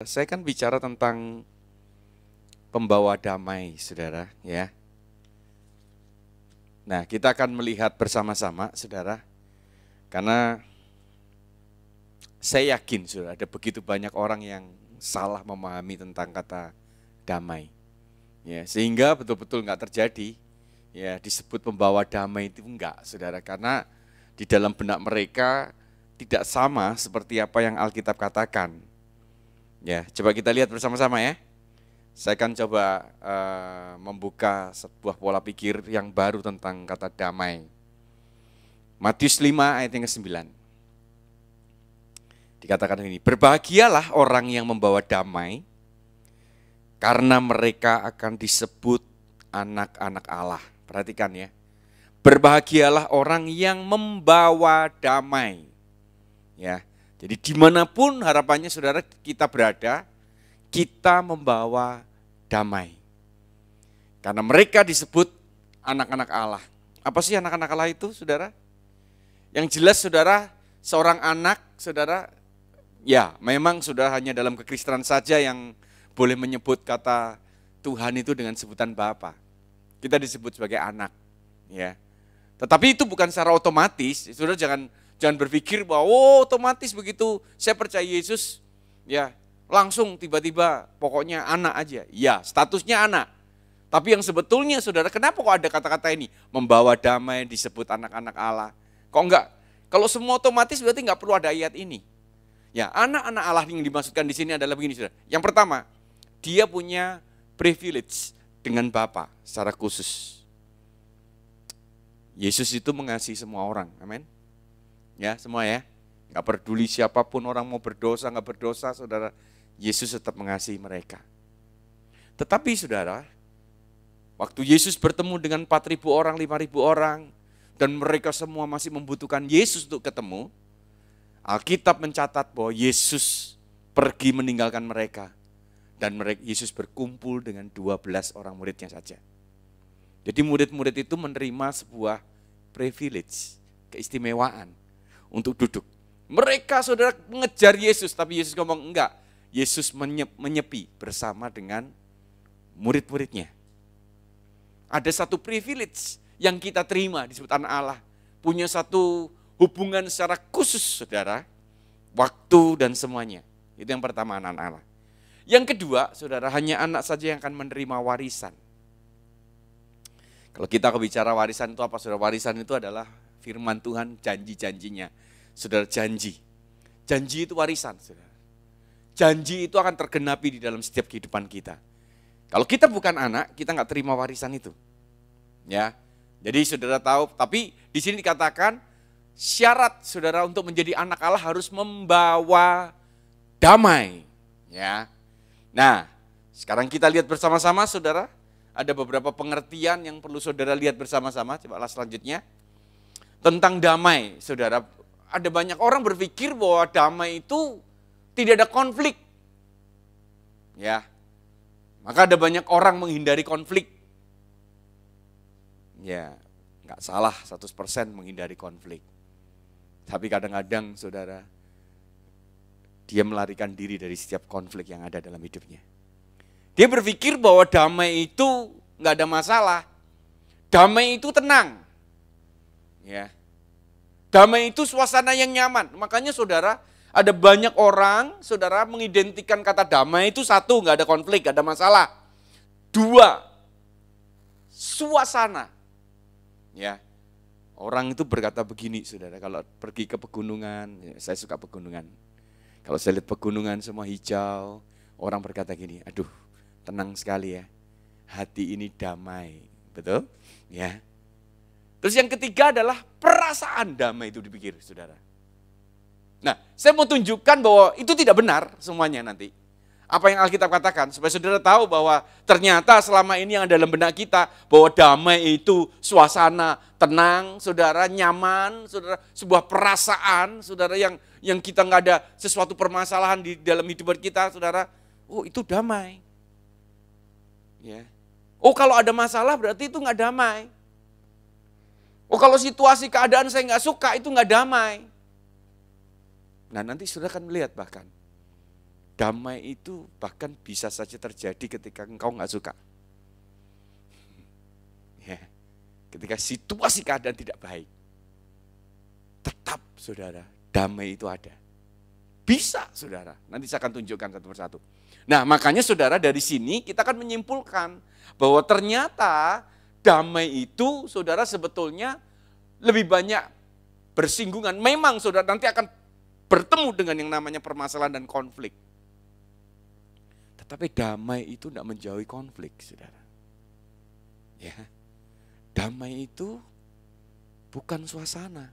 Saya kan bicara tentang pembawa damai, saudara, ya. Nah, kita akan melihat bersama-sama, saudara, karena saya yakin, saudara, ada begitu banyak orang yang salah memahami tentang kata damai, ya, sehingga betul-betul nggak terjadi, ya, disebut pembawa damai itu enggak, saudara, karena di dalam benak mereka tidak sama seperti apa yang Alkitab katakan. Ya, coba kita lihat bersama-sama ya. Saya akan coba membuka sebuah pola pikir yang baru tentang kata damai. Matius 5 ayat yang ke-9. Dikatakan ini, berbahagialah orang yang membawa damai, karena mereka akan disebut anak-anak Allah. Perhatikan ya, berbahagialah orang yang membawa damai. Ya, jadi dimanapun harapannya saudara kita berada, kita membawa damai. Karena mereka disebut anak-anak Allah. Apa sih anak-anak Allah itu, saudara? Yang jelas, saudara, seorang anak, saudara, ya memang sudah hanya dalam kekristenan saja yang boleh menyebut kata Tuhan itu dengan sebutan Bapa. Kita disebut sebagai anak, ya. Tetapi itu bukan secara otomatis. Saudara jangan berpikir bahwa otomatis begitu saya percaya Yesus, ya langsung tiba-tiba pokoknya anak aja. Ya, statusnya anak. Tapi yang sebetulnya saudara, kenapa kok ada kata-kata ini? Membawa damai disebut anak-anak Allah. Kok enggak? Kalau semua otomatis berarti enggak perlu ada ayat ini. Ya, anak-anak Allah yang dimaksudkan di sini adalah begini saudara. Yang pertama, dia punya privilege dengan Bapa secara khusus. Yesus itu mengasihi semua orang, amin. Ya, semua ya. Enggak peduli siapapun orang mau berdosa, enggak berdosa, saudara, Yesus tetap mengasihi mereka. Tetapi saudara, waktu Yesus bertemu dengan 4.000 orang, 5.000 orang, dan mereka semua masih membutuhkan Yesus untuk ketemu, Alkitab mencatat bahwa Yesus pergi meninggalkan mereka, dan Yesus berkumpul dengan 12 orang muridnya saja. Jadi murid-murid itu menerima sebuah privilege, keistimewaan untuk duduk. Mereka saudara mengejar Yesus, tapi Yesus ngomong enggak. Yesus menyepi bersama dengan murid-muridnya. Ada satu privilege yang kita terima disebut anak Allah. Punya satu hubungan secara khusus saudara, waktu dan semuanya. Itu yang pertama, anak Allah. Yang kedua saudara, hanya anak saja yang akan menerima warisan. Kalau kita bicara warisan itu apa saudara? Warisan itu adalah firman Tuhan, janji-janjinya. Saudara, janji itu warisan saudara. Janji itu akan tergenapi di dalam setiap kehidupan kita. Kalau kita bukan anak, kita nggak terima warisan itu. Ya, jadi saudara tahu. Tapi di sini dikatakan syarat saudara untuk menjadi anak Allah harus membawa damai. Ya, nah sekarang kita lihat bersama-sama saudara. Ada beberapa pengertian yang perlu saudara lihat bersama-sama. Cobalah selanjutnya tentang damai, saudara. Ada banyak orang berpikir bahwa damai itu tidak ada konflik. Ya. Maka ada banyak orang menghindari konflik. Ya, enggak salah 100% menghindari konflik. Tapi kadang-kadang saudara, dia melarikan diri dari setiap konflik yang ada dalam hidupnya. Dia berpikir bahwa damai itu enggak ada masalah. Damai itu tenang. Ya. Damai itu suasana yang nyaman. Makanya saudara, ada banyak orang, saudara, mengidentikan kata damai itu satu, nggak ada konflik, nggak ada masalah. Dua, suasana. Ya, orang itu berkata begini, saudara, kalau pergi ke pegunungan, ya, saya suka pegunungan. Kalau saya lihat pegunungan semua hijau, orang berkata gini, aduh, tenang sekali ya, hati ini damai, betul? Ya. Terus yang ketiga adalah perasaan damai itu dipikir, saudara. Nah, saya mau tunjukkan bahwa itu tidak benar semuanya nanti. Apa yang Alkitab katakan, supaya saudara tahu bahwa ternyata selama ini yang ada dalam benak kita, bahwa damai itu suasana tenang, saudara, nyaman, saudara, sebuah perasaan, saudara, yang kita nggak ada sesuatu permasalahan di dalam hidup kita, saudara, oh itu damai. Ya. Oh kalau ada masalah berarti itu nggak damai. Oh kalau situasi keadaan saya nggak suka itu nggak damai. Nah nanti saudara akan melihat bahkan damai itu bahkan bisa saja terjadi ketika engkau nggak suka. Ya, ketika situasi keadaan tidak baik, tetap saudara, damai itu ada. Bisa saudara, nanti saya akan tunjukkan satu persatu. Nah makanya saudara dari sini kita akan menyimpulkan bahwa ternyata damai itu saudara sebetulnya lebih banyak bersinggungan. Memang saudara nanti akan bertemu dengan yang namanya permasalahan dan konflik. Tetapi damai itu tidak menjauhi konflik saudara. Ya, damai itu bukan suasana.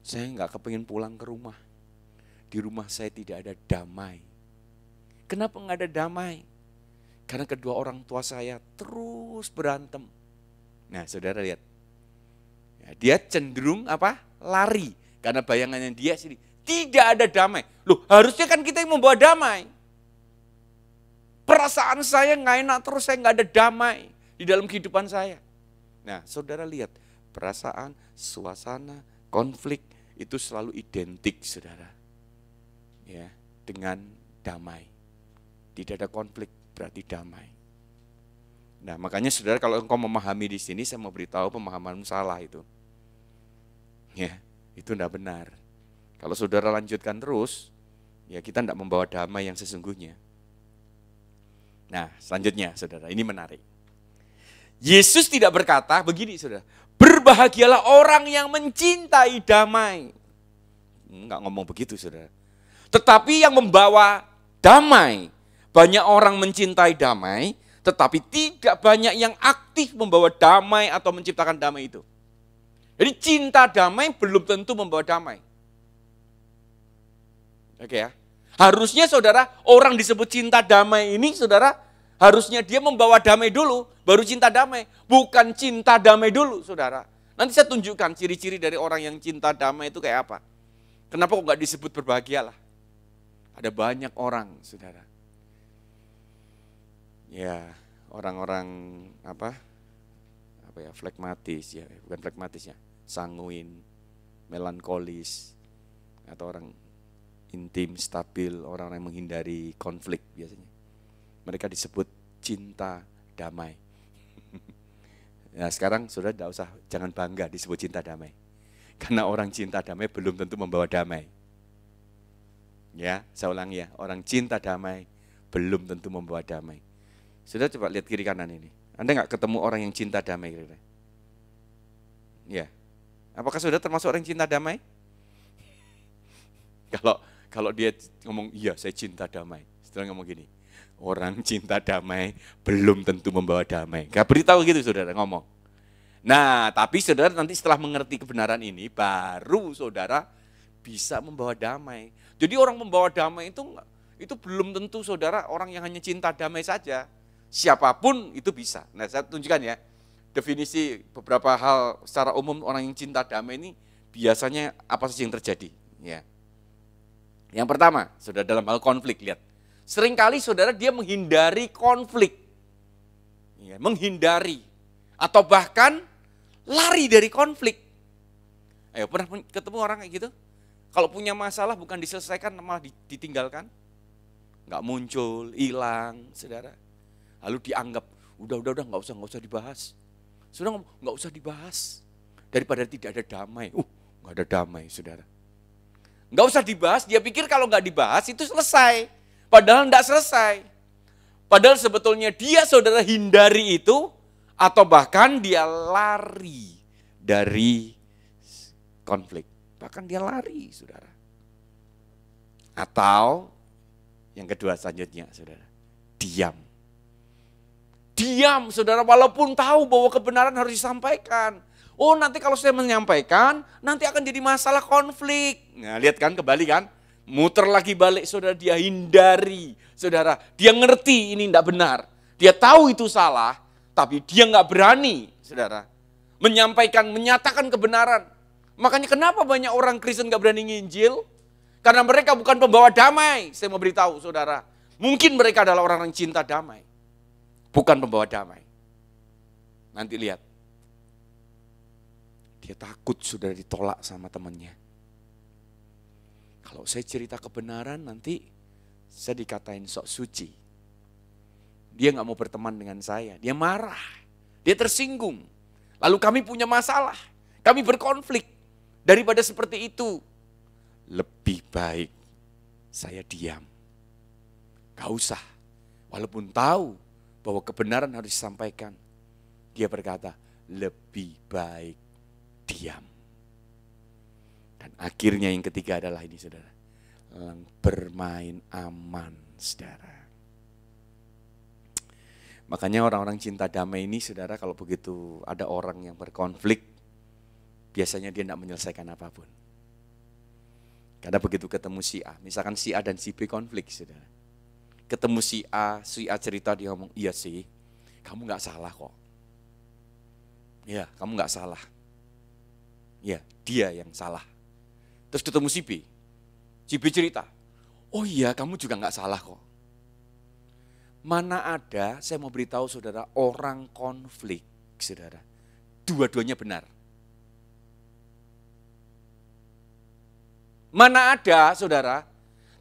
Saya nggak kepingin pulang ke rumah. Di rumah saya tidak ada damai. Kenapa nggak ada damai? Karena kedua orang tua saya terus berantem. Nah saudara lihat. Ya, dia cenderung apa? Lari. Karena bayangannya dia sini. Tidak ada damai. Loh harusnya kan kita yang membawa damai. Perasaan saya nggak enak terus, saya nggak ada damai di dalam kehidupan saya. Nah saudara lihat. Perasaan, suasana, konflik itu selalu identik saudara. Ya, dengan damai. Tidak ada konflik berarti damai. Nah, makanya saudara kalau engkau memahami di sini saya mau beritahu pemahamanmu salah itu. Ya, itu tidak benar. Kalau saudara lanjutkan terus, ya kita tidak membawa damai yang sesungguhnya. Nah, selanjutnya saudara, ini menarik. Yesus tidak berkata begini saudara, berbahagialah orang yang mencintai damai. Enggak ngomong begitu saudara. Tetapi yang membawa damai. Banyak orang mencintai damai, tetapi tidak banyak yang aktif membawa damai atau menciptakan damai itu. Jadi cinta damai belum tentu membawa damai. Oke ya. Harusnya saudara, orang disebut cinta damai ini saudara, harusnya dia membawa damai dulu, baru cinta damai. Bukan cinta damai dulu saudara. Nanti saya tunjukkan ciri-ciri dari orang yang cinta damai itu kayak apa. Kenapa kok nggak disebut berbahagialah? Ada banyak orang, saudara. Ya, orang-orang apa ya, flekmatis ya, bukan flekmatis ya, sanguin, melankolis, atau orang intim, stabil, orang yang menghindari konflik biasanya. Mereka disebut cinta damai. Nah sekarang saudara tidak usah, jangan bangga disebut cinta damai. Karena orang cinta damai belum tentu membawa damai. Ya, saya ulangi ya, orang cinta damai belum tentu membawa damai. Sudah coba lihat kiri kanan ini. Anda nggak ketemu orang yang cinta damai kira-kira? Ya, apakah sudah termasuk orang yang cinta damai? Kalau dia ngomong, iya saya cinta damai. Setelah ngomong gini, orang cinta damai belum tentu membawa damai. Gak beritahu gitu saudara ngomong. Nah, tapi saudara nanti setelah mengerti kebenaran ini, baru saudara bisa membawa damai. Jadi orang membawa damai itu belum tentu saudara orang yang hanya cinta damai saja. Siapapun itu bisa. Nah saya tunjukkan ya, definisi beberapa hal secara umum orang yang cinta damai ini biasanya apa sih yang terjadi. Ya. Yang pertama, saudara dalam hal konflik, lihat. Seringkali saudara dia menghindari konflik. Ya, menghindari. Atau bahkan lari dari konflik. Ayo pernah ketemu orang kayak gitu? Kalau punya masalah bukan diselesaikan malah ditinggalkan. Nggak muncul, hilang, saudara. Lalu dianggap, udah nggak usah dibahas. Saudara ngomong, nggak usah dibahas. Daripada tidak ada damai. Nggak ada damai, saudara. Nggak usah dibahas, dia pikir kalau nggak dibahas itu selesai. Padahal nggak selesai. Padahal sebetulnya dia saudara hindari itu, atau bahkan dia lari dari konflik. Bahkan dia lari, saudara. Atau yang kedua selanjutnya, saudara, diam. Diam, saudara, walaupun tahu bahwa kebenaran harus disampaikan. Oh, nanti kalau saya menyampaikan, nanti akan jadi masalah konflik. Nah, lihat kan, kembali kan, muter lagi balik, saudara, dia hindari. Saudara, dia ngerti ini tidak benar. Dia tahu itu salah, tapi dia nggak berani, saudara, menyampaikan, menyatakan kebenaran. Makanya kenapa banyak orang Kristen gak berani nginjil? Karena mereka bukan pembawa damai. Saya mau beritahu saudara, mungkin mereka adalah orang yang cinta damai, bukan pembawa damai. Nanti lihat, dia takut sudah ditolak sama temannya. Kalau saya cerita kebenaran nanti saya dikatain sok suci. Dia nggak mau berteman dengan saya, dia marah, dia tersinggung. Lalu kami punya masalah, kami berkonflik. Daripada seperti itu, lebih baik saya diam. Gak usah, walaupun tahu bahwa kebenaran harus disampaikan. Dia berkata, lebih baik diam. Dan akhirnya yang ketiga adalah ini saudara, bermain aman saudara. Makanya orang-orang cinta damai ini saudara, kalau begitu ada orang yang berkonflik, biasanya dia tidak menyelesaikan apapun. Karena begitu ketemu si A, misalkan si A dan si B konflik saudara. Ketemu si A cerita, dia ngomong, iya sih, kamu gak salah kok. Ya, kamu gak salah. Ya, dia yang salah. Terus ketemu si B cerita, oh iya kamu juga gak salah kok. Mana ada, saya mau beritahu saudara, orang konflik saudara, dua-duanya benar. Mana ada saudara,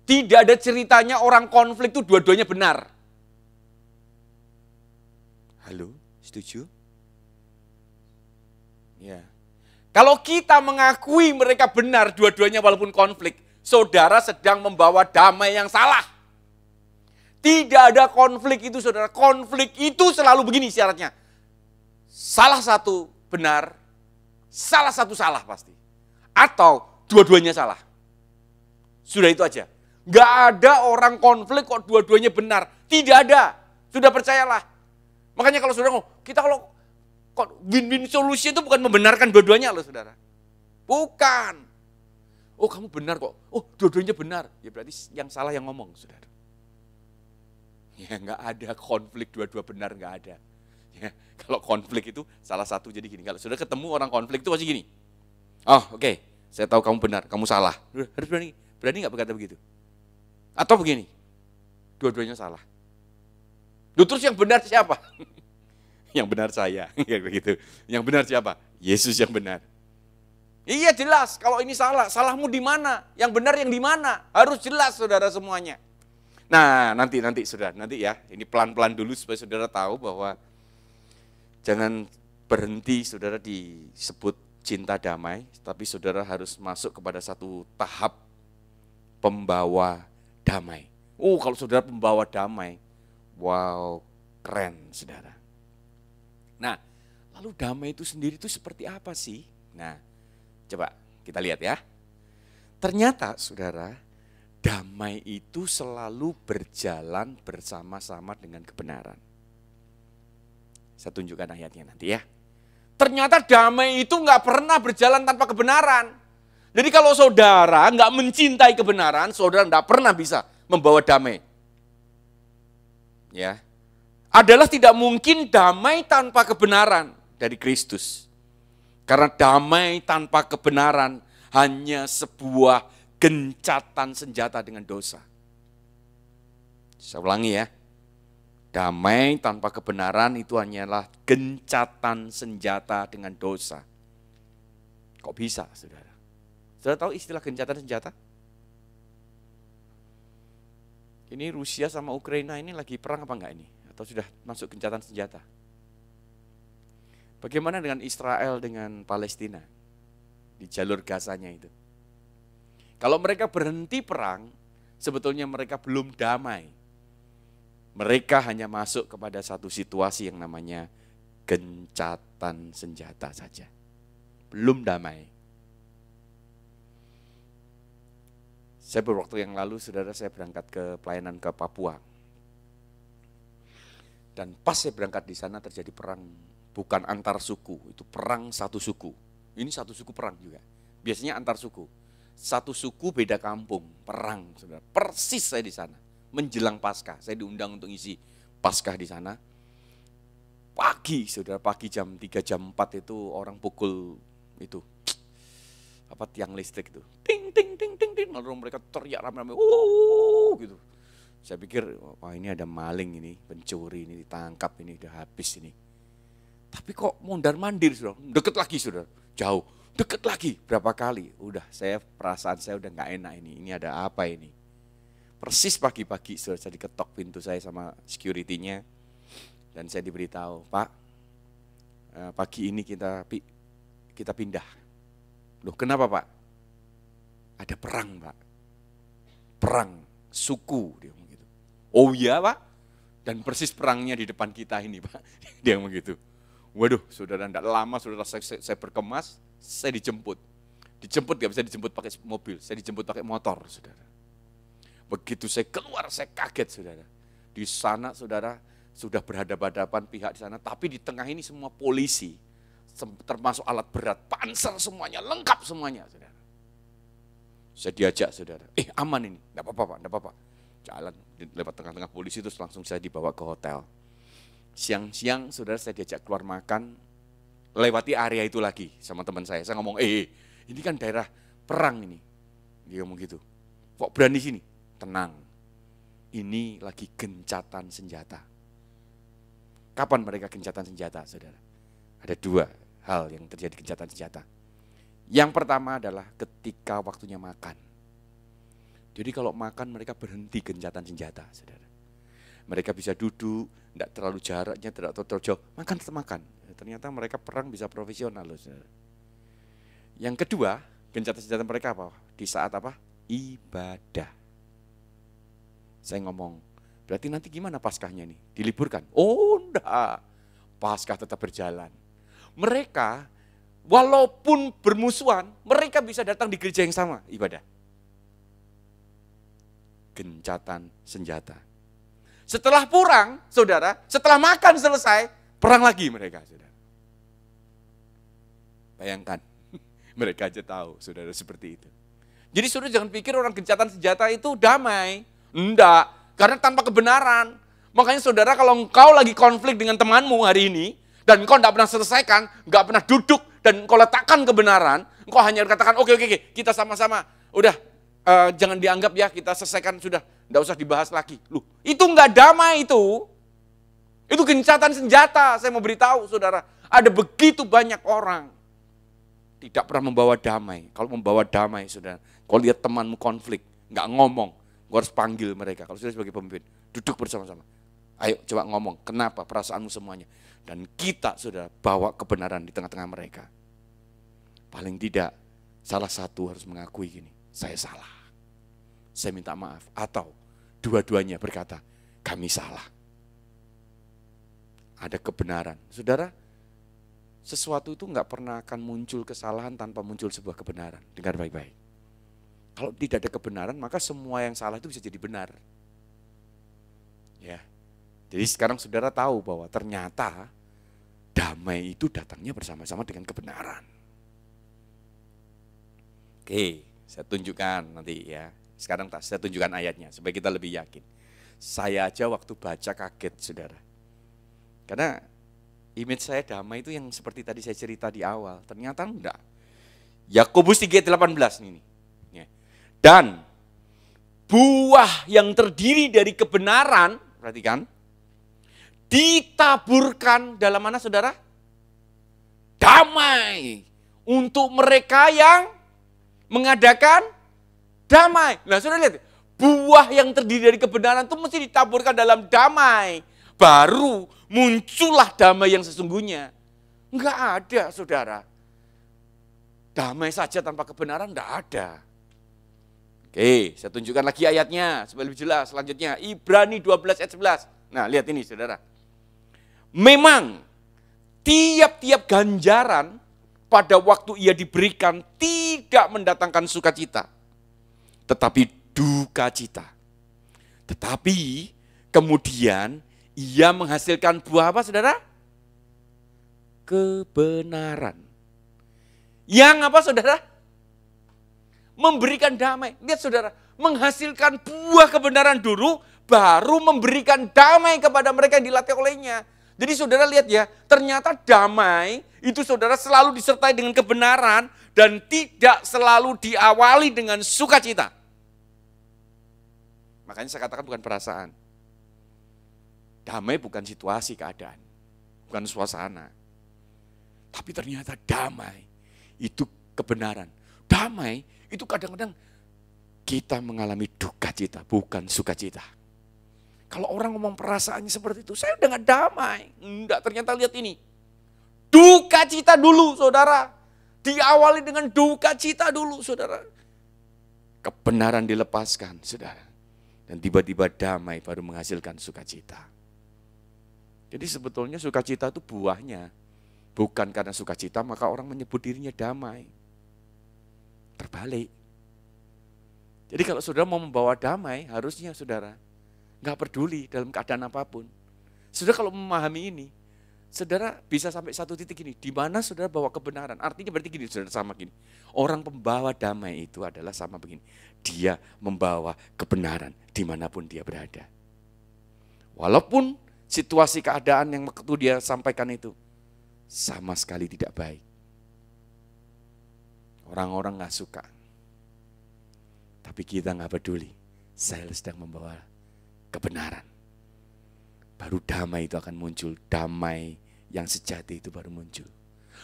tidak ada ceritanya orang konflik itu dua-duanya benar. Halo, setuju? Ya. Kalau kita mengakui mereka benar dua-duanya walaupun konflik, saudara sedang membawa damai yang salah. Tidak ada konflik itu saudara, konflik itu selalu begini syaratnya. Salah satu benar, salah satu salah pasti. Atau dua-duanya salah. Sudah itu aja. Gak ada orang konflik kok dua-duanya benar. Tidak ada. Sudah percayalah. Makanya kalau saudara ngomong, kita kalau win-win solution itu bukan membenarkan dua-duanya loh saudara. Bukan. Oh kamu benar kok. Oh dua-duanya benar. Ya berarti yang salah yang ngomong saudara. Ya nggak ada konflik dua-dua benar, nggak ada. Ya, kalau konflik itu salah satu jadi gini. Kalau sudah ketemu orang konflik itu pasti gini. Oh oke, saya tahu kamu benar, kamu salah. Harus berani nggak berkata begitu? Atau begini, dua-duanya salah. Loh, terus yang benar siapa? Yang benar saya, kayak begitu. Yang benar siapa? Yesus yang benar. Iya jelas, kalau ini salah, salahmu di mana? Yang benar yang di mana? Harus jelas saudara semuanya. Nah nanti saudara, nanti ya, ini pelan-pelan dulu supaya saudara tahu bahwa jangan berhenti saudara disebut cinta damai, tapi saudara harus masuk kepada satu tahap pembawa damai. Oh kalau saudara pembawa damai, wow keren saudara. Nah lalu damai itu sendiri itu seperti apa sih? Nah coba kita lihat ya. Ternyata saudara, damai itu selalu berjalan bersama-sama dengan kebenaran. Saya tunjukkan ayatnya nanti ya. Ternyata damai itu nggak pernah berjalan tanpa kebenaran. Jadi kalau saudara nggak mencintai kebenaran, saudara nggak pernah bisa membawa damai. Ya, adalah tidak mungkin damai tanpa kebenaran dari Kristus. Karena damai tanpa kebenaran hanya sebuah gencatan senjata dengan dosa. Saya ulangi ya. Damai tanpa kebenaran itu hanyalah gencatan senjata dengan dosa. Kok bisa, saudara? Saudara tahu istilah gencatan senjata? Ini Rusia sama Ukraina ini lagi perang apa enggak ini? Atau sudah masuk gencatan senjata? Bagaimana dengan Israel dengan Palestina? Di jalur Gazanya itu. Kalau mereka berhenti perang, sebetulnya mereka belum damai. Mereka hanya masuk kepada satu situasi yang namanya gencatan senjata saja. Belum damai. Saya beberapa waktu yang lalu, saudara, saya berangkat ke pelayanan ke Papua. Dan pas saya berangkat di sana terjadi perang, bukan antar suku, itu perang satu suku. Ini satu suku perang juga. Biasanya antar suku. Satu suku beda kampung, perang, saudara. Persis saya di sana, menjelang Paskah. Saya diundang untuk isi Paskah di sana. Pagi, saudara, pagi jam 3, jam 4 itu orang pukul itu, apa tiang listrik itu, ting ting ting ting ting, lalu mereka teriak ramai-ramai, gitu. Saya pikir, wah ini ada maling ini, pencuri ini ditangkap ini, udah habis ini. Tapi kok mondar mandir, saudara, deket lagi saudara, jauh. Deket lagi berapa kali, perasaan saya udah nggak enak ini ada apa ini. Persis pagi-pagi saya diketok pintu saya sama security-nya dan saya diberitahu, Pak, pagi ini kita pindah. Loh kenapa Pak? Ada perang Pak, perang suku dia ngomong gitu. Oh iya Pak, dan persis perangnya di depan kita ini Pak, dia ngomong gitu. Waduh saudara, tidak lama saudara saya berkemas, saya dijemput gak bisa dijemput pakai mobil, saya dijemput pakai motor saudara. Begitu saya keluar saya kaget saudara, di sana saudara sudah berhadapan-hadapan pihak di sana, tapi di tengah ini semua polisi, termasuk alat berat, panser semuanya, lengkap semuanya saudara. Saya diajak saudara, aman ini, enggak apa-apa Pak, enggak apa-apa. Jalan lewat tengah-tengah polisi terus langsung saya dibawa ke hotel. Siang-siang saudara saya diajak keluar makan, lewati area itu lagi sama teman saya ngomong, ini kan daerah perang ini. Dia ngomong gitu, kok berani sini? Tenang, ini lagi gencatan senjata. Kapan mereka gencatan senjata saudara? Ada dua hal yang terjadi gencatan senjata. Yang pertama adalah ketika waktunya makan. Jadi kalau makan mereka berhenti gencatan senjata saudara. Mereka bisa duduk, tidak terlalu jaraknya, tidak terlalu jauh, makan tetap makan. Ternyata mereka perang bisa profesional loh saudara. Yang kedua, gencatan senjata mereka apa? Di saat apa? Ibadah. Saya ngomong, berarti nanti gimana Paskahnya nih? Diliburkan? Oh enggak, Paskah tetap berjalan. Mereka walaupun bermusuhan, mereka bisa datang di gereja yang sama, ibadah. Gencatan senjata. Setelah perang, saudara, setelah makan selesai, perang lagi mereka, saudara. Bayangkan, mereka aja tahu, saudara, seperti itu. Jadi saudara jangan pikir orang gencatan senjata itu damai. Enggak, karena tanpa kebenaran. Makanya saudara kalau engkau lagi konflik dengan temanmu hari ini, dan engkau tidak pernah selesaikan, enggak pernah duduk, dan engkau letakkan kebenaran, engkau hanya katakan, oke, kita sama-sama, udah, jangan dianggap ya, kita selesaikan, sudah, enggak usah dibahas lagi. Loh, itu enggak damai itu gencatan senjata, saya mau beritahu saudara, ada begitu banyak orang, tidak pernah membawa damai. Kalau membawa damai saudara, kau lihat temanmu konflik, enggak ngomong, gue harus panggil mereka, kalau sudah sebagai pemimpin, duduk bersama-sama. Ayo coba ngomong, kenapa perasaanmu semuanya. Dan kita sudah bawa kebenaran di tengah-tengah mereka. Paling tidak, salah satu harus mengakui gini, saya salah. Saya minta maaf. Atau dua-duanya berkata, kami salah. Ada kebenaran. Saudara, sesuatu itu enggak pernah akan muncul kesalahan tanpa muncul sebuah kebenaran. Dengar baik-baik. Kalau tidak ada kebenaran, maka semua yang salah itu bisa jadi benar. Ya. Jadi sekarang saudara tahu bahwa ternyata damai itu datangnya bersama-sama dengan kebenaran. Oke, saya tunjukkan nanti ya. Sekarang saya tunjukkan ayatnya supaya kita lebih yakin. Saya aja waktu baca kaget saudara. Karena image saya damai itu yang seperti tadi saya cerita di awal. Ternyata enggak. Yakobus 3:18 ini. Dan buah yang terdiri dari kebenaran, perhatikan, ditaburkan dalam mana saudara? Damai. Untuk mereka yang mengadakan damai. Nah saudara lihat, buah yang terdiri dari kebenaran itu mesti ditaburkan dalam damai. Baru muncullah damai yang sesungguhnya. Enggak ada saudara. Damai saja tanpa kebenaran enggak ada. Oke, saya tunjukkan lagi ayatnya supaya lebih jelas. Selanjutnya, Ibrani 12 ayat 11. Nah, lihat ini saudara. Memang tiap-tiap ganjaran pada waktu ia diberikan tidak mendatangkan sukacita, tetapi duka cita. Tetapi kemudian ia menghasilkan buah apa saudara? Kebenaran. Yang apa saudara? Memberikan damai. Lihat saudara, menghasilkan buah kebenaran dulu, baru memberikan damai kepada mereka yang dilatih olehnya. Jadi saudara lihat ya, ternyata damai itu saudara selalu disertai dengan kebenaran dan tidak selalu diawali dengan sukacita. Makanya saya katakan bukan perasaan. Damai bukan situasi keadaan, bukan suasana. Tapi ternyata damai itu kebenaran. Damai itu kadang-kadang kita mengalami duka cita, bukan sukacita. Kalau orang ngomong perasaannya seperti itu, saya udah gak damai. Enggak, ternyata lihat ini. Duka cita dulu, saudara. Diawali dengan duka cita dulu, saudara. Kebenaran dilepaskan, saudara. Dan tiba-tiba damai baru menghasilkan sukacita. Jadi sebetulnya sukacita itu buahnya. Bukan karena sukacita maka orang menyebut dirinya damai. Terbalik. Jadi kalau saudara mau membawa damai, harusnya saudara nggak peduli dalam keadaan apapun. Saudara kalau memahami ini, saudara bisa sampai satu titik ini, di mana saudara bawa kebenaran. Artinya berarti gini, saudara sama gini. Orang pembawa damai itu adalah sama begini. Dia membawa kebenaran dimanapun dia berada. Walaupun situasi keadaan yang waktu dia sampaikan itu sama sekali tidak baik. Orang-orang gak suka. Tapi kita gak peduli. Saya sedang membawa kebenaran. Baru damai itu akan muncul. Damai yang sejati itu baru muncul.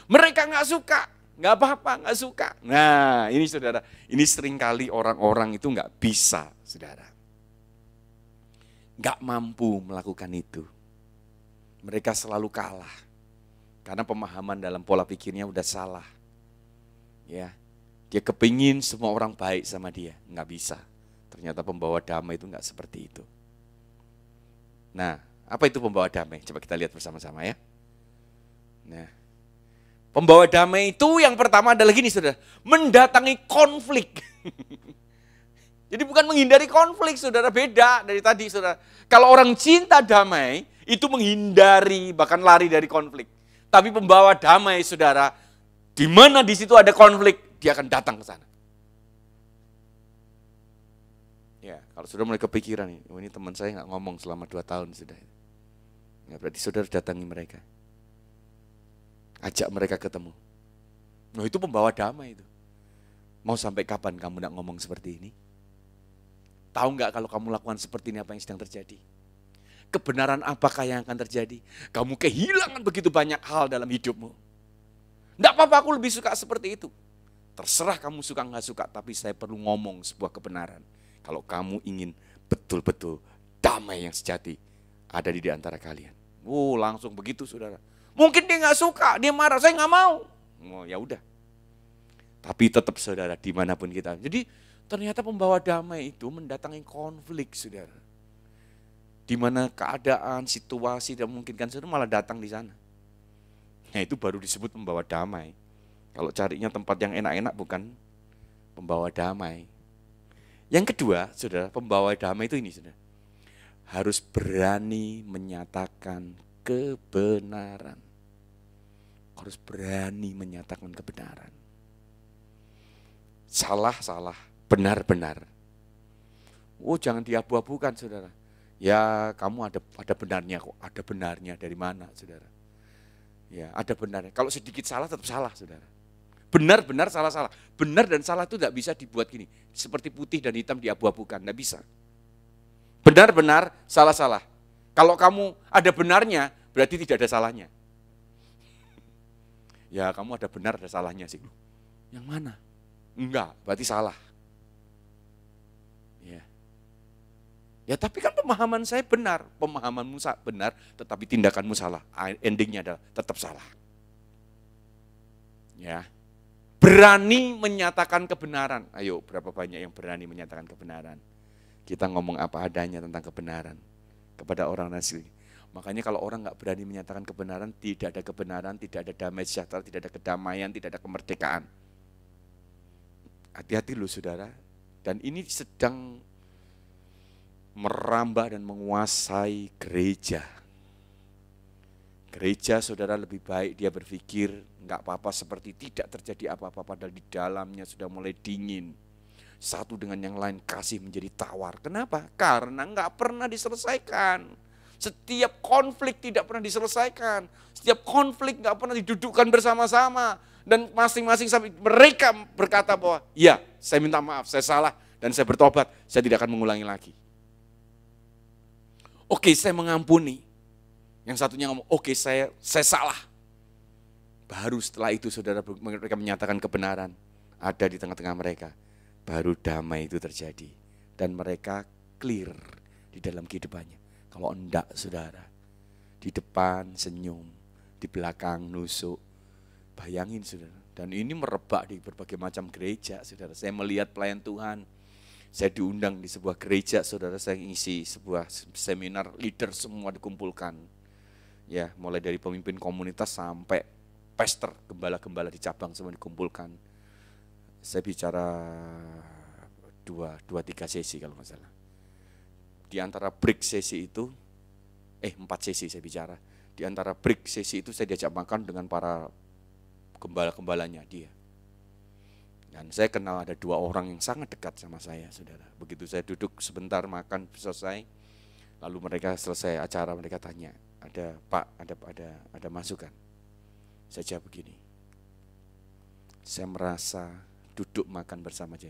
Mereka gak suka. Gak apa-apa, gak suka. Nah ini saudara, ini seringkali orang-orang itu gak bisa, saudara. Gak mampu melakukan itu. Mereka selalu kalah. Karena pemahaman dalam pola pikirnya udah salah. Ya, dia kepingin semua orang baik sama dia. Nggak bisa. Ternyata pembawa damai itu nggak seperti itu. Nah, apa itu pembawa damai? Coba kita lihat bersama-sama ya. Nah, pembawa damai itu yang pertama adalah gini saudara. Mendatangi konflik. Jadi bukan menghindari konflik saudara, beda dari tadi saudara. Kalau orang cinta damai, itu menghindari, bahkan lari dari konflik. Tapi pembawa damai, saudara, di mana di situ ada konflik, dia akan datang ke sana. Ya, kalau saudara mulai kepikiran, ini teman saya nggak ngomong selama 2 tahun sudah. Ya, berarti saudara datangi mereka, ajak mereka ketemu. Nah, itu pembawa damai itu. Mau sampai kapan kamu nggak ngomong seperti ini? Tahu nggak kalau kamu lakukan seperti ini apa yang sedang terjadi? Kebenaran apakah yang akan terjadi? Kamu kehilangan begitu banyak hal dalam hidupmu. Enggak apa-apa, aku lebih suka seperti itu. Terserah kamu suka nggak suka, tapi saya perlu ngomong sebuah kebenaran. Kalau kamu ingin betul-betul damai yang sejati ada di antara kalian. Oh, langsung begitu saudara. Mungkin dia nggak suka, dia marah, saya nggak mau. Oh, ya udah. Tapi tetap saudara dimanapun kita. Jadi ternyata pembawa damai itu mendatangi konflik saudara. Di mana keadaan, situasi dan memungkinkan saudara malah datang di sana. Nah itu baru disebut pembawa damai. Kalau carinya tempat yang enak-enak bukan pembawa damai. Yang kedua, saudara, pembawa damai itu ini, saudara. Harus berani menyatakan kebenaran. Harus berani menyatakan kebenaran. Salah, benar. Oh jangan diabu-abukan, saudara. Ya kamu ada benarnya kok, ada benarnya dari mana saudara? Ya ada benarnya, kalau sedikit salah tetap salah saudara. Benar, salah. Benar dan salah itu tidak bisa dibuat gini, seperti putih dan hitam diabu-abukan, tidak bisa. Benar, salah. Kalau kamu ada benarnya, berarti tidak ada salahnya. Ya kamu ada benar, ada salahnya sih. Yang mana? Enggak, berarti salah. Ya tapi kan pemahaman saya benar, pemahamanmu benar, tetapi tindakanmu salah. Endingnya adalah tetap salah. Ya, berani menyatakan kebenaran. Ayo, berapa banyak yang berani menyatakan kebenaran? Kita ngomong apa adanya tentang kebenaran kepada orang asli. Makanya kalau orang nggak berani menyatakan kebenaran, tidak ada kebenaran, tidak ada damai sejahtera, tidak ada kedamaian, tidak ada kemerdekaan. Hati-hati loh saudara. Dan ini sedang merambah dan menguasai gereja. Gereja saudara lebih baik dia berpikir enggak apa-apa seperti tidak terjadi apa-apa padahal di dalamnya sudah mulai dingin. Satu dengan yang lain kasih menjadi tawar. Kenapa? Karena enggak pernah diselesaikan. Setiap konflik tidak pernah diselesaikan. Setiap konflik enggak pernah didudukkan bersama-sama. Dan masing-masing sampai mereka berkata bahwa ya saya minta maaf, saya salah dan saya bertobat, saya tidak akan mengulangi lagi. Oke, saya mengampuni. Yang satunya ngomong, oke saya salah. Baru setelah itu saudara, mereka menyatakan kebenaran ada di tengah-tengah mereka. Baru damai itu terjadi. Dan mereka clear di dalam kehidupannya. Kalau enggak saudara, di depan senyum, di belakang nusuk. Bayangin saudara. Dan ini merebak di berbagai macam gereja saudara. Saya melihat pelayan Tuhan. Saya diundang di sebuah gereja saudara. Saya ngisi sebuah seminar, leader semua dikumpulkan. Ya, mulai dari pemimpin komunitas sampai pastor, gembala-gembala di cabang semua dikumpulkan. Saya bicara 2-3 sesi kalau nggak salah. Di antara break sesi itu, 4 sesi saya bicara. Di antara break sesi itu saya diajak makan dengan para gembala-gembalanya dia. Dan saya kenal ada 2 orang yang sangat dekat sama saya, saudara. Begitu saya duduk sebentar makan selesai, lalu mereka selesai acara, mereka tanya, ada masukan. Saya jawab begini, saya merasa duduk makan bersama aja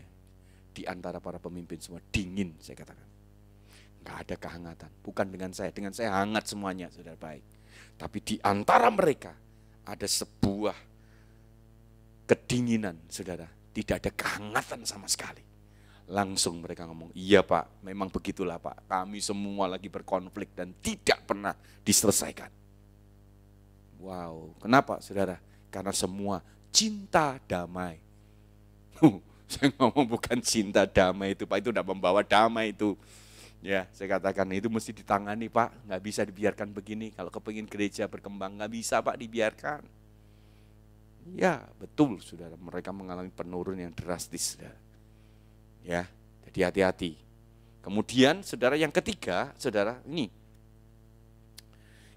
di antara para pemimpin semua dingin, saya katakan. Nggak ada kehangatan, bukan dengan saya hangat semuanya, saudara baik. Tapi di antara mereka ada sebuah kedinginan, saudara. Tidak ada kehangatan sama sekali. Langsung mereka ngomong, iya Pak, memang begitulah Pak. Kami semua lagi berkonflik dan tidak pernah diselesaikan. Wow, kenapa saudara? Karena semua cinta damai. Saya ngomong bukan cinta damai itu Pak, itu udah membawa damai itu. Ya, saya katakan itu mesti ditangani Pak, nggak bisa dibiarkan begini. Kalau kepingin gereja berkembang, nggak bisa Pak dibiarkan. Ya, betul saudara, mereka mengalami penurunan yang drastis saudara. Ya, jadi hati-hati. Kemudian saudara yang ketiga, saudara, ini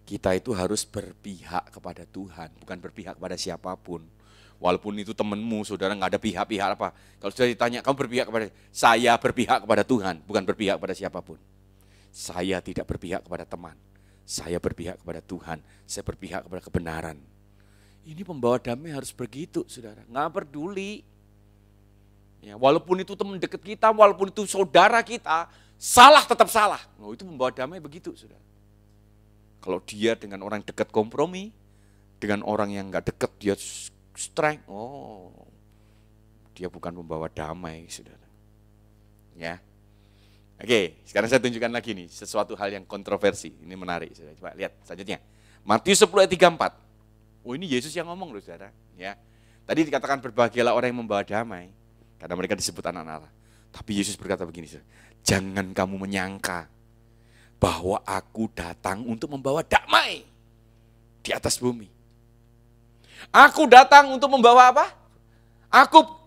kita itu harus berpihak kepada Tuhan, bukan berpihak kepada siapapun. Walaupun itu temanmu, saudara, nggak ada pihak-pihak apa. Kalau sudah ditanya, kamu berpihak kepada saya, berpihak kepada Tuhan, bukan berpihak kepada siapapun. Saya tidak berpihak kepada teman, saya berpihak kepada Tuhan, saya berpihak kepada kebenaran. Ini pembawa damai harus begitu, saudara. Nggak peduli. Ya, walaupun itu teman dekat kita, walaupun itu saudara kita, salah tetap salah. Oh, itu pembawa damai begitu, saudara. Kalau dia dengan orang dekat kompromi, dengan orang yang nggak dekat dia strength. Oh, dia bukan pembawa damai, saudara. Ya. Oke, sekarang saya tunjukkan lagi nih sesuatu hal yang kontroversi. Ini menarik, saudara. Coba lihat selanjutnya. Matius 10 ayat 34. Oh, ini Yesus yang ngomong loh saudara. Ya. Tadi dikatakan berbahagialah orang yang membawa damai, karena mereka disebut anak Allah. Tapi Yesus berkata begini, saudara, jangan kamu menyangka bahwa aku datang untuk membawa damai di atas bumi. Aku datang untuk membawa apa?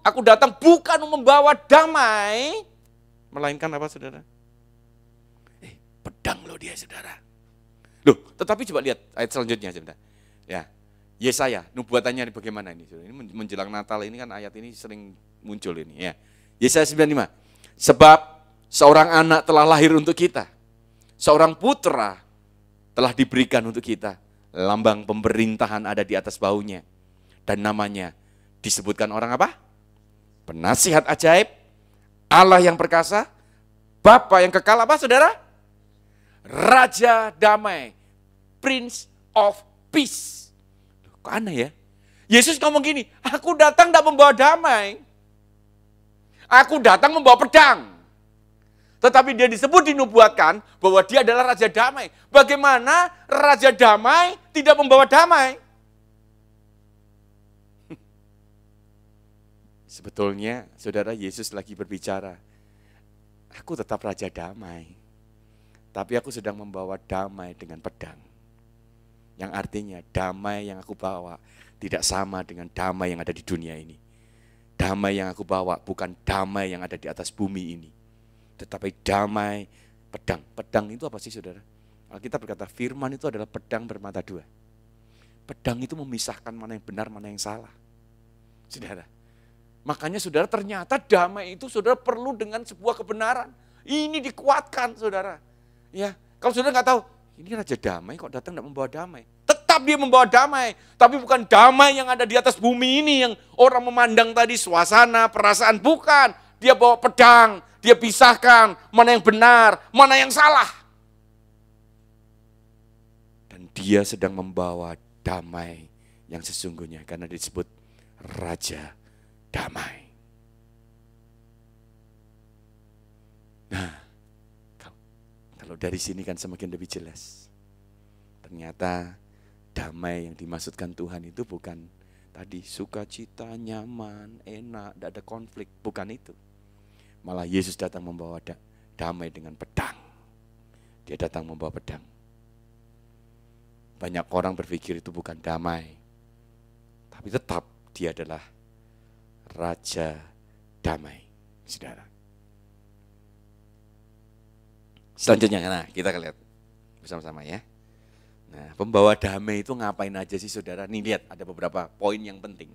Aku datang bukan untuk membawa damai, melainkan apa saudara? Pedang loh dia saudara. Loh, tetapi coba lihat ayat selanjutnya sebentar. Ya. Yesaya, nubuatannya bagaimana ini? Ini menjelang Natal ini kan ayat ini sering muncul ini ya. Yesaya 95. Sebab seorang anak telah lahir untuk kita. Seorang putra telah diberikan untuk kita. Lambang pemerintahan ada di atas bahunya. Dan namanya disebutkan orang apa? Penasihat ajaib, Allah yang perkasa, Bapa yang kekal apa saudara? Raja damai, Prince of Peace. Kok aneh ya? Yesus ngomong gini, aku datang tidak membawa damai. Aku datang membawa pedang. Tetapi dia disebut dinubuatkan bahwa dia adalah Raja Damai. Bagaimana Raja Damai tidak membawa damai? Sebetulnya saudara Yesus lagi berbicara, aku tetap Raja Damai. Tapi aku sedang membawa damai dengan pedang. Yang artinya damai yang aku bawa tidak sama dengan damai yang ada di dunia ini. Damai yang aku bawa bukan damai yang ada di atas bumi ini. Tetapi damai pedang. Pedang itu apa sih saudara? Alkitab berkata firman itu adalah pedang bermata dua. Pedang itu memisahkan mana yang benar, mana yang salah. Saudara. Makanya saudara ternyata damai itu saudara perlu dengan sebuah kebenaran. Ini dikuatkan saudara. Ya, kalau saudara nggak tahu, ini Raja Damai kok datang tidak membawa damai. Tetap dia membawa damai. Tapi bukan damai yang ada di atas bumi ini yang orang memandang tadi suasana, perasaan. Bukan. Dia bawa pedang. Dia pisahkan mana yang benar, mana yang salah. Dan dia sedang membawa damai yang sesungguhnya, karena disebut Raja Damai. Nah, kalau dari sini kan semakin lebih jelas. Ternyata damai yang dimaksudkan Tuhan itu bukan tadi sukacita, nyaman, enak, tidak ada konflik, bukan itu. Malah Yesus datang membawa damai dengan pedang. Dia datang membawa pedang. Banyak orang berpikir itu bukan damai, tapi tetap dia adalah Raja Damai, saudara. Selanjutnya, nah kita lihat bersama-sama ya. Nah, pembawa damai itu ngapain aja sih saudara? Nih lihat, ada beberapa poin yang penting.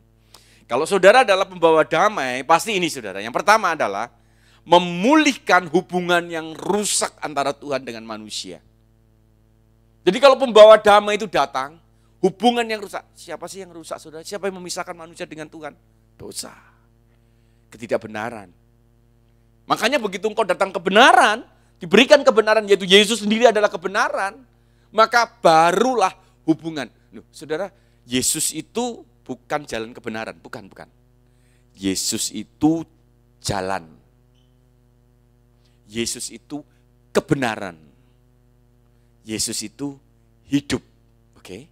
Kalau saudara adalah pembawa damai, pasti ini saudara. Yang pertama adalah memulihkan hubungan yang rusak antara Tuhan dengan manusia. Jadi kalau pembawa damai itu datang, hubungan yang rusak. Siapa sih yang rusak saudara? Siapa yang memisahkan manusia dengan Tuhan? Dosa, ketidakbenaran. Makanya begitu engkau datang kebenaran, diberikan kebenaran, yaitu Yesus sendiri adalah kebenaran, maka barulah hubungan. Loh, saudara, Yesus itu bukan jalan kebenaran, bukan. Yesus itu jalan. Yesus itu kebenaran. Yesus itu hidup. Oke?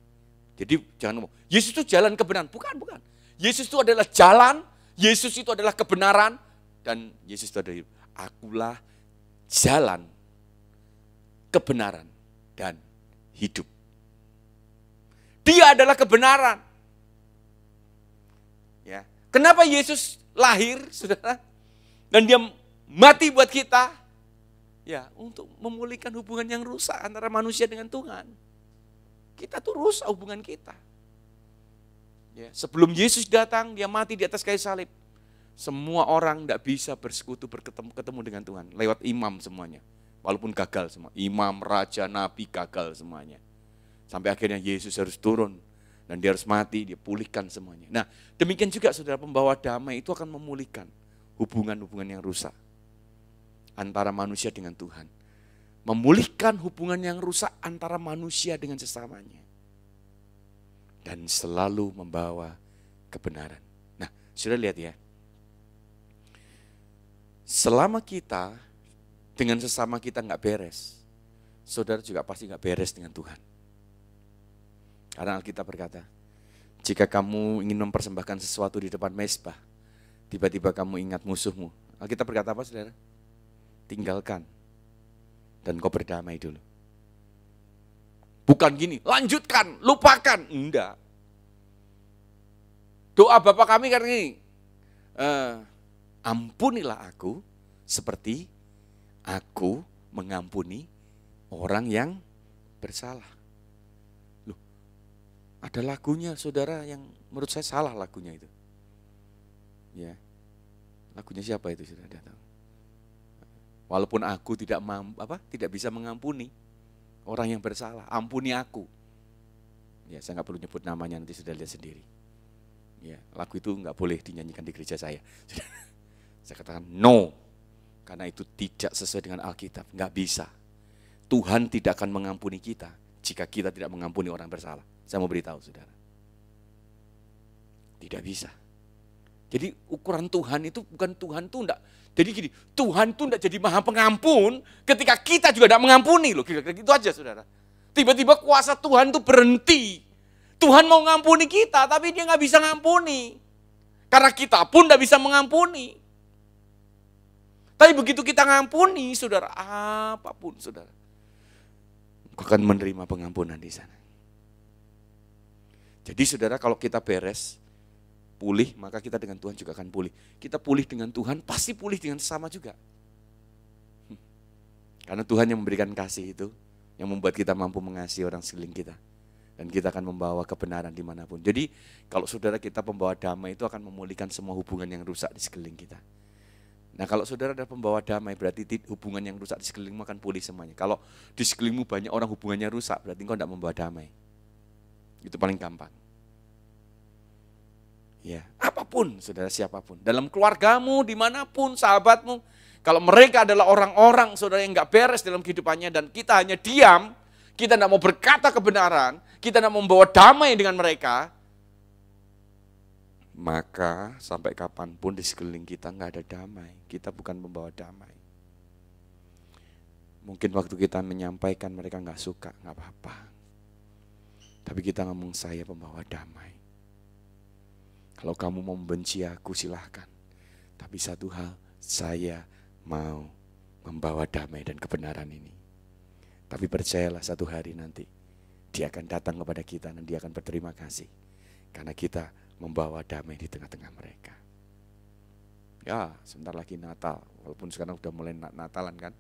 Jadi jangan ngomong, Yesus itu jalan kebenaran. Bukan. Yesus itu adalah jalan, Yesus itu adalah kebenaran, dan Yesus itu adalah hidup. Akulah jalan, kebenaran, dan hidup. Dia adalah kebenaran. Ya. Kenapa Yesus lahir, saudara? Dan dia mati buat kita. Ya, untuk memulihkan hubungan yang rusak antara manusia dengan Tuhan. Kita tuh rusak hubungan kita. Ya, sebelum Yesus datang, dia mati di atas kayu salib. Semua orang tidak bisa bersekutu, bertemu dengan Tuhan. Lewat imam semuanya. Walaupun gagal semua. Imam, raja, nabi gagal semuanya. Sampai akhirnya Yesus harus turun. Dan dia harus mati, dia pulihkan semuanya. Nah, demikian juga saudara, pembawa damai itu akan memulihkan hubungan-hubungan yang rusak antara manusia dengan Tuhan. Memulihkan hubungan yang rusak antara manusia dengan sesamanya. Dan selalu membawa kebenaran. Nah, sudah lihat ya. Selama kita dengan sesama kita nggak beres, saudara juga pasti nggak beres dengan Tuhan. Karena Alkitab berkata, jika kamu ingin mempersembahkan sesuatu di depan mezbah, tiba-tiba kamu ingat musuhmu. Alkitab berkata apa saudara? Tinggalkan dan kau berdamai dulu. Bukan gini, lanjutkan, lupakan. Enggak. Doa Bapa kami karena ini, ampunilah aku seperti aku mengampuni orang yang bersalah. Loh, ada lagunya saudara yang menurut saya salah lagunya itu. Ya, lagunya siapa itu saudara? Tidak tahu. Walaupun aku tidak bisa mengampuni orang yang bersalah, ampuni aku. Ya, saya nggak perlu nyebut namanya, nanti sudah lihat sendiri. Ya, lagu itu nggak boleh dinyanyikan di gereja saya. Saya katakan no, karena itu tidak sesuai dengan Alkitab, nggak bisa. Tuhan tidak akan mengampuni kita jika kita tidak mengampuni orang bersalah. Saya mau beritahu saudara, tidak bisa. Jadi ukuran Tuhan itu bukan Tuhan tuh enggak. Jadi gini, Tuhan tuh enggak jadi maha pengampun ketika kita juga enggak mengampuni loh. Kira-kira gitu aja saudara. Tiba-tiba kuasa Tuhan tuh berhenti. Tuhan mau ngampuni kita tapi dia enggak bisa ngampuni. Karena kita pun enggak bisa mengampuni. Tapi begitu kita ngampuni saudara, apapun saudara, kau akan menerima pengampunan di sana. Jadi saudara, kalau kita beres, pulih, maka kita dengan Tuhan juga akan pulih. Kita pulih dengan Tuhan, pasti pulih dengan sesama juga. Karena Tuhan yang memberikan kasih itu, yang membuat kita mampu mengasihi orang sekeliling kita. Dan kita akan membawa kebenaran dimanapun. Jadi kalau saudara kita pembawa damai itu akan memulihkan semua hubungan yang rusak di sekeliling kita. Nah kalau saudara adalah pembawa damai, berarti hubungan yang rusak di sekelilingmu akan pulih semuanya. Kalau di sekelilingmu banyak orang hubungannya rusak, berarti engkau tidak membawa damai. Itu paling gampang. Ya, apapun, saudara, siapapun. Dalam keluargamu, dimanapun, sahabatmu. Kalau mereka adalah orang-orang, saudara, yang gak beres dalam kehidupannya, dan kita hanya diam, kita tidak mau berkata kebenaran, kita tidak mau membawa damai dengan mereka, maka sampai kapanpun di sekeliling kita nggak ada damai. Kita bukan membawa damai. Mungkin waktu kita menyampaikan mereka nggak suka, nggak apa-apa. Tapi kita ngomong, saya pembawa damai. Kalau kamu mau membenci aku silahkan. Tapi satu hal, saya mau membawa damai dan kebenaran ini. Tapi percayalah satu hari nanti dia akan datang kepada kita dan dia akan berterima kasih. Karena kita membawa damai di tengah-tengah mereka. Ya, sebentar lagi Natal. Walaupun sekarang udah mulai Natalan kan.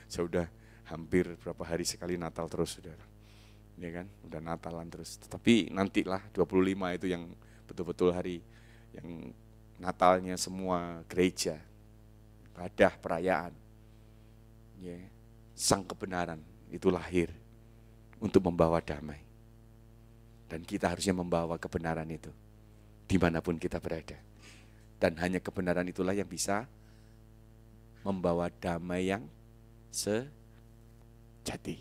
Sudah hampir berapa hari sekali Natal terus, saudara. Ya kan, udah Natalan terus. Tetapi nantilah 25 itu yang betul-betul hari yang Natalnya semua gereja, ibadah, perayaan. Ya, sang kebenaran itu lahir untuk membawa damai. Dan kita harusnya membawa kebenaran itu dimanapun kita berada. Dan hanya kebenaran itulah yang bisa membawa damai yang sejati.